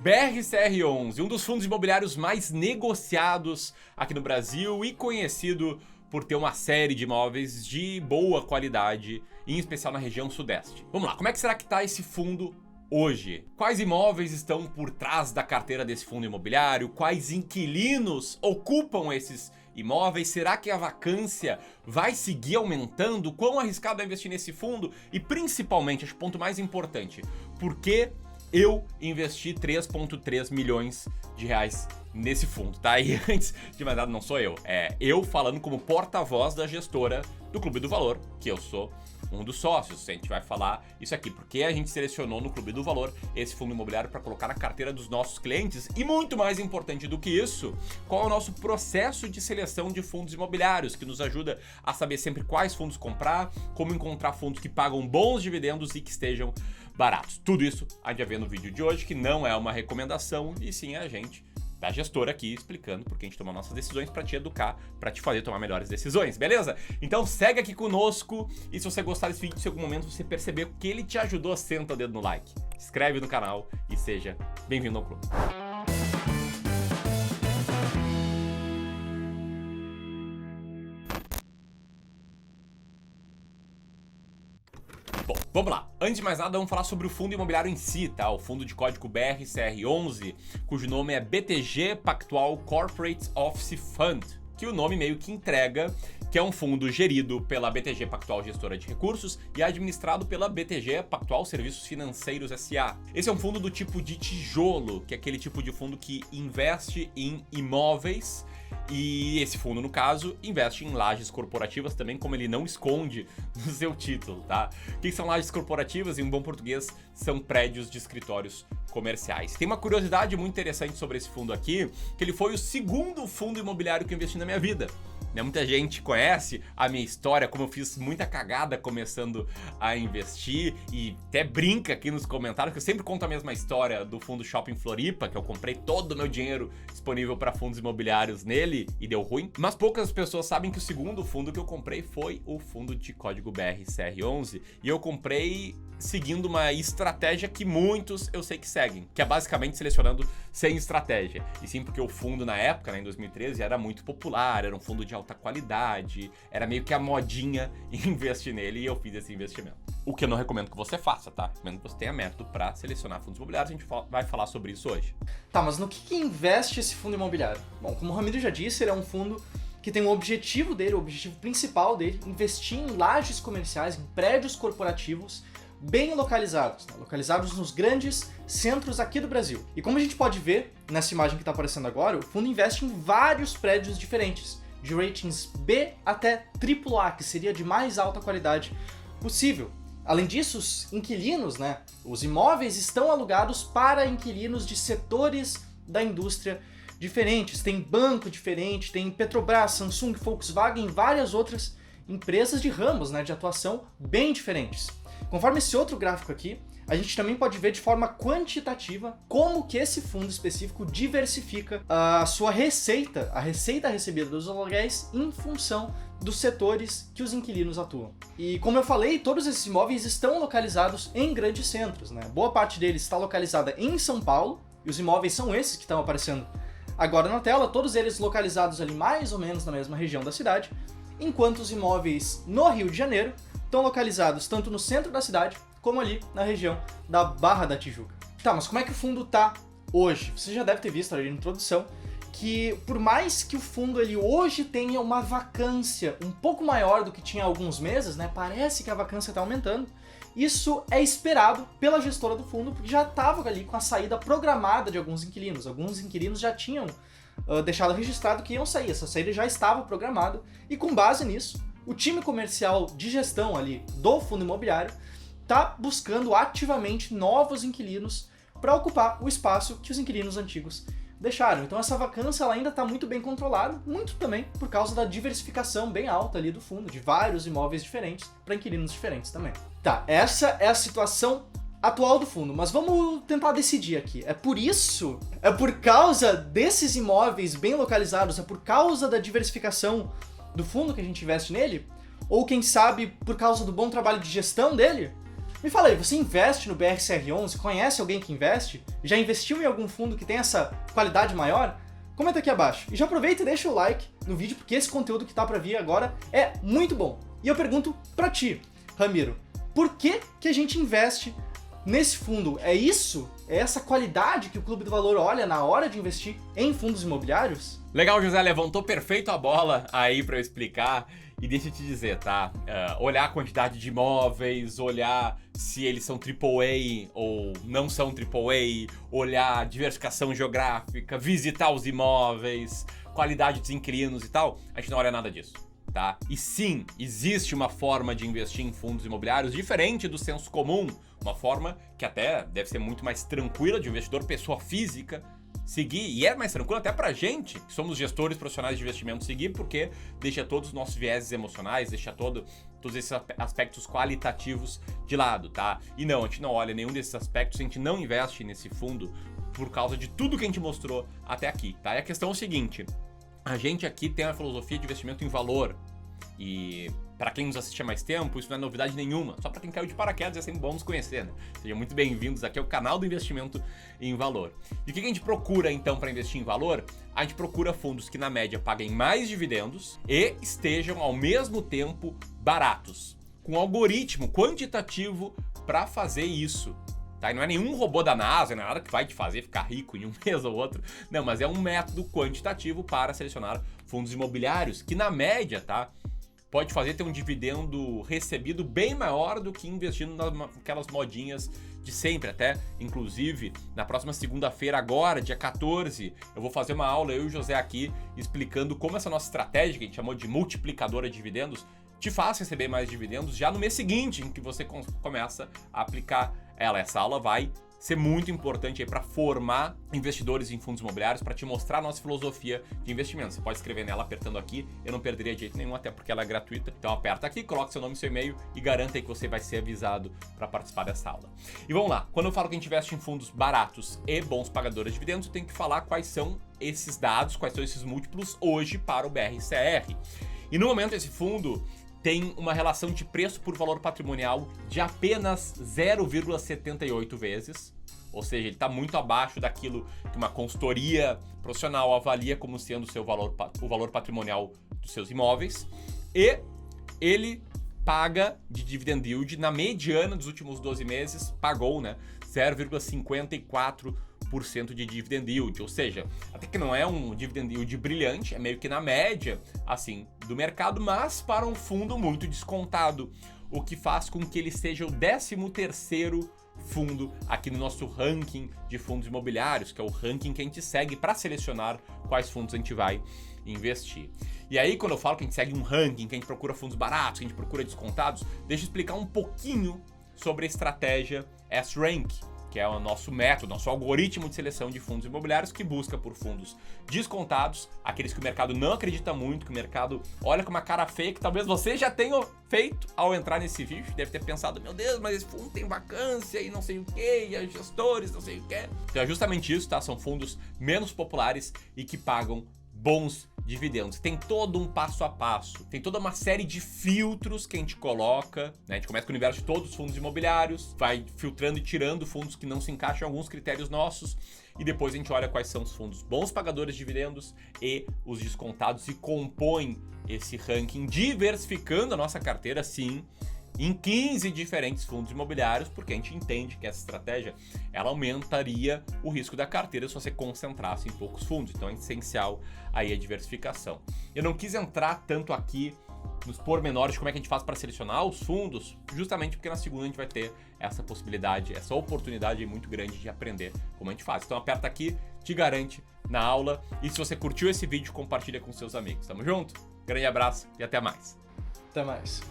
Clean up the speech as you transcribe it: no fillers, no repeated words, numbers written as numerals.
BRCR11, um dos fundos imobiliários mais negociados aqui no Brasil e conhecido por ter uma série de imóveis de boa qualidade, em especial na região sudeste. Vamos lá, como é que será que está esse fundo hoje? Quais imóveis estão por trás da carteira desse fundo imobiliário? Quais inquilinos ocupam esses imóveis? Será que a vacância vai seguir aumentando? Quão arriscado é investir nesse fundo? E principalmente, acho que o ponto mais importante, por que eu investi 3,3 milhões de reais nesse fundo, tá? E antes de mais nada, não sou eu, é eu falando como porta-voz da gestora do Clube do Valor, que eu sou um dos sócios. A gente vai falar isso aqui, porque a gente selecionou no Clube do Valor esse fundo imobiliário para colocar na carteira dos nossos clientes. E muito mais importante do que isso, qual é o nosso processo de seleção de fundos imobiliários, que nos ajuda a saber sempre quais fundos comprar, como encontrar fundos que pagam bons dividendos e que estejam baratos. Tudo isso a gente vai ver no vídeo de hoje, que não é uma recomendação, e sim a gente da gestora aqui explicando porque a gente toma nossas decisões para te educar, para te fazer tomar melhores decisões, beleza? Então segue aqui conosco, e se você gostar desse vídeo, se em algum momento você perceber que ele te ajudou, senta o dedo no like, se inscreve no canal e seja bem-vindo ao clube. Bom, vamos lá. Antes de mais nada, vamos falar sobre o fundo imobiliário em si, tá? O fundo de código BRCR11, cujo nome é BTG Pactual Corporate Office Fund, que o nome meio que entrega que é um fundo gerido pela BTG Pactual Gestora de Recursos e administrado pela BTG Pactual Serviços Financeiros S.A. Esse é um fundo do tipo de tijolo, que é aquele tipo de fundo que investe em imóveis. E esse fundo, no caso, investe em lajes corporativas também, como ele não esconde no seu título, tá? O que são lajes corporativas? Em um bom português, são prédios de escritórios comerciais. Tem uma curiosidade muito interessante sobre esse fundo aqui, que ele foi o segundo fundo imobiliário que eu investi na minha vida. Muita gente conhece a minha história, como eu fiz muita cagada começando a investir, e até brinca aqui nos comentários que eu sempre conto a mesma história do fundo Shopping Floripa, que eu comprei todo o meu dinheiro disponível para fundos imobiliários nele e deu ruim. Mas poucas pessoas sabem que o segundo fundo que eu comprei foi o fundo de código BRCR11, e eu comprei seguindo uma estratégia que muitos eu sei que seguem, que é basicamente selecionando sem estratégia. E sim porque o fundo na época, em 2013, era muito popular, era um fundo de alta qualidade, era meio que a modinha investir nele, e eu fiz esse investimento. O que eu não recomendo que você faça, tá? Recomendo que você tenha método para selecionar fundos imobiliários, a gente vai falar sobre isso hoje. Tá, mas no que investe esse fundo imobiliário? Bom, como o Ramiro já disse, ele é um fundo que tem o objetivo principal dele, investir em lajes comerciais, em prédios corporativos, bem localizados, né? Localizados nos grandes centros aqui do Brasil. E como a gente pode ver nessa imagem que está aparecendo agora, o fundo investe em vários prédios diferentes, de ratings B até AAA, que seria de mais alta qualidade possível. Além disso, os inquilinos, né, os imóveis estão alugados para inquilinos de setores da indústria diferentes. Tem banco diferente, tem Petrobras, Samsung, Volkswagen e várias outras empresas de ramos, né, de atuação bem diferentes. Conforme esse outro gráfico aqui, a gente também pode ver de forma quantitativa como que esse fundo específico diversifica a sua receita, a receita recebida dos aluguéis em função dos setores que os inquilinos atuam. E como eu falei, todos esses imóveis estão localizados em grandes centros, né? Boa parte deles está localizada em São Paulo, e os imóveis são esses que estão aparecendo agora na tela, todos eles localizados ali mais ou menos na mesma região da cidade, enquanto os imóveis no Rio de Janeiro estão localizados tanto no centro da cidade, como ali na região da Barra da Tijuca. Tá, mas como é que o fundo tá hoje? Você já deve ter visto ali na introdução que, por mais que o fundo ele hoje tenha uma vacância um pouco maior do que tinha há alguns meses, né? Parece que a vacância está aumentando. Isso é esperado pela gestora do fundo, porque já estava ali com a saída programada de alguns inquilinos. Alguns inquilinos já tinham deixado registrado que iam sair. Essa saída já estava programada, e com base nisso, o time comercial de gestão ali do fundo imobiliário está buscando ativamente novos inquilinos para ocupar o espaço que os inquilinos antigos deixaram. Então essa vacância ela ainda está muito bem controlada, muito também por causa da diversificação bem alta ali do fundo, de vários imóveis diferentes para inquilinos diferentes também. Tá, essa é a situação atual do fundo, mas vamos tentar decidir aqui. É por causa desses imóveis bem localizados, é por causa da diversificação do fundo que a gente investe nele? Ou quem sabe por causa do bom trabalho de gestão dele? Me fala aí, você investe no BRCR11? Conhece alguém que investe? Já investiu em algum fundo que tem essa qualidade maior? Comenta aqui abaixo. E já aproveita e deixa o like no vídeo, porque esse conteúdo que tá pra vir agora é muito bom. E eu pergunto pra ti, Ramiro, por que a gente investe nesse fundo? É isso? É essa qualidade que o Clube do Valor olha na hora de investir em fundos imobiliários? Legal, José, levantou perfeito a bola aí pra eu explicar. E deixa eu te dizer, tá? Olhar a quantidade de imóveis, olhar se eles são AAA ou não são AAA, olhar diversificação geográfica, visitar os imóveis, qualidade dos inquilinos e tal, a gente não olha nada disso, tá? E sim, existe uma forma de investir em fundos imobiliários diferente do senso comum, uma forma que até deve ser muito mais tranquila de um investidor pessoa física seguir, e é mais tranquilo até pra gente, que somos gestores profissionais de investimento, seguir, porque deixa todos os nossos vieses emocionais, deixa todos esses aspectos qualitativos de lado, tá? E não, a gente não olha nenhum desses aspectos, a gente não investe nesse fundo por causa de tudo que a gente mostrou até aqui, tá? E a questão é o seguinte, a gente aqui tem uma filosofia de investimento em valor, e para quem nos assiste há mais tempo, isso não é novidade nenhuma. Só para quem caiu de paraquedas é sempre bom nos conhecer, né? Sejam muito bem-vindos aqui ao canal do investimento em valor. E o que a gente procura então para investir em valor? A gente procura fundos que na média paguem mais dividendos e estejam ao mesmo tempo baratos, com algoritmo quantitativo para fazer isso. Tá? E não é nenhum robô da NASA, não é nada que vai te fazer ficar rico em um mês ou outro. Não, mas é um método quantitativo para selecionar fundos imobiliários, que na média, tá? Pode fazer ter um dividendo recebido bem maior do que investindo naquelas modinhas de sempre. Até, inclusive, na próxima segunda-feira agora, dia 14, eu vou fazer uma aula, eu e o José aqui, explicando como essa nossa estratégia, que a gente chamou de multiplicadora de dividendos, te faz receber mais dividendos já no mês seguinte, em que você começa a aplicar ela. Essa aula vai ser muito importante aí para formar investidores em fundos imobiliários, para te mostrar a nossa filosofia de investimento. Você pode escrever nela apertando aqui, eu não perderia de jeito nenhum, até porque ela é gratuita. Então aperta aqui, coloca seu nome e seu e-mail e garanta aí que você vai ser avisado para participar dessa aula. E vamos lá, quando eu falo que a gente investe em fundos baratos e bons pagadores de dividendos, eu tenho que falar quais são esses dados, quais são esses múltiplos hoje para o BRCR. E no momento esse fundo tem uma relação de preço por valor patrimonial de apenas 0,78 vezes, ou seja, ele está muito abaixo daquilo que uma consultoria profissional avalia como sendo o valor patrimonial dos seus imóveis, e ele paga de dividend yield, na mediana dos últimos 12 meses, pagou, né, 0,54% de dividend yield, ou seja, até que não é um dividend yield brilhante, é meio que na média, assim, do mercado, mas para um fundo muito descontado, o que faz com que ele seja o 13º fundo aqui no nosso ranking de fundos imobiliários, que é o ranking que a gente segue para selecionar quais fundos a gente vai investir. E aí, quando eu falo que a gente segue um ranking, que a gente procura fundos baratos, que a gente procura descontados, deixa eu explicar um pouquinho sobre a estratégia S-Rank, que é o nosso método, nosso algoritmo de seleção de fundos imobiliários, que busca por fundos descontados, aqueles que o mercado não acredita muito, que o mercado olha com uma cara feia, que talvez você já tenha feito ao entrar nesse vídeo, deve ter pensado, meu Deus, mas esse fundo tem vacância e não sei o que, e os gestores não sei o que. Então é justamente isso, tá? São fundos menos populares e que pagam bons dividendos. Tem todo um passo a passo, tem toda uma série de filtros que a gente coloca, né? A gente começa com o universo de todos os fundos imobiliários, vai filtrando e tirando fundos que não se encaixam em alguns critérios nossos, e depois a gente olha quais são os fundos bons pagadores de dividendos e os descontados, e compõe esse ranking diversificando a nossa carteira, sim, em 15 diferentes fundos imobiliários, porque a gente entende que essa estratégia ela aumentaria o risco da carteira se você concentrasse em poucos fundos. Então é essencial aí a diversificação. Eu não quis entrar tanto aqui nos pormenores de como é que a gente faz para selecionar os fundos, justamente porque na segunda a gente vai ter essa possibilidade, essa oportunidade muito grande de aprender como a gente faz. Então aperta aqui, te garante na aula, e se você curtiu esse vídeo, compartilha com seus amigos. Tamo junto? Grande abraço e até mais. Até mais.